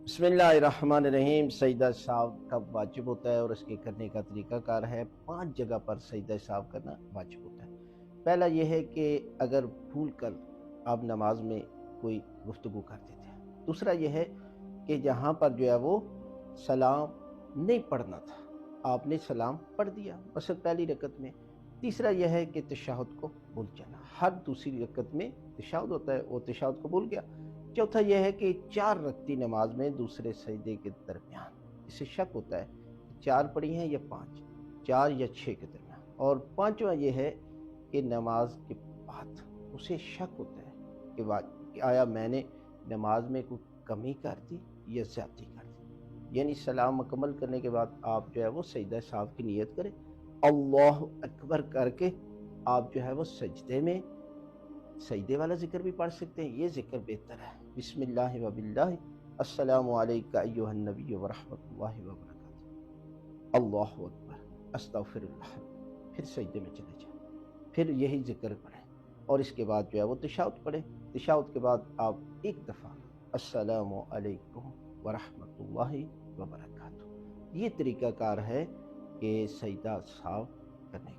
बिस्मिल्लाहिर्रहमानिर्रहीम। सजदा साहब कब वाजिब होता है और इसके करने का तरीका कार है। 5 जगह पर सजदा साहब करना वाजिब होता है। पहला यह है कि अगर भूल कर आप नमाज में कोई गुफ्तगू कर देते हैं। दूसरा यह है कि जहाँ पर जो है वो सलाम नहीं पढ़ना था, आपने सलाम पढ़ दिया बस पहली रकत में। तीसरा यह है कि तशहुद को भूल जाना, हर दूसरी रकत में तशहुद होता है, वो तशहुद को भूल गया। चौथा यह है कि 4 रकती नमाज में दूसरे सजदे के दरमियान इसे शक होता है कि 4 पढ़ी हैं या 5, 4 या 6 के दरमियान। और पांचवा यह है कि नमाज के बाद उसे शक होता है कि आया मैंने नमाज में कोई कमी कर दी या ज्यादती कर दी। यानी सलाम मुकम्मल करने के बाद आप जो है वो सजदा साहब की नियत करें, अल्लाह अकबर करके आप जो है वो सजदे में सजदे वाला जिक्र भी पढ़ सकते हैं। ये जिक्र बेहतर है, बिस्मिल्लाहि व बिल्लाहि, अस्सलामु अलैका अय्युहन नबी व रहमतुल्लाहि व बरकातुहू, अल्लाहु अकबर, अस्तगफिरुल्लाह। फिर सजदे में चले जाएं, फिर यही जिक्र पढ़ें और इसके बाद जो है वो तशहुद पढ़ें। तशहुद के बाद आप एक दफ़ा अस्सलामु अलैकुम व रहमतुल्लाहि व बरकातुहू। ये तरीक़ाकार है कि सजदा साफ करने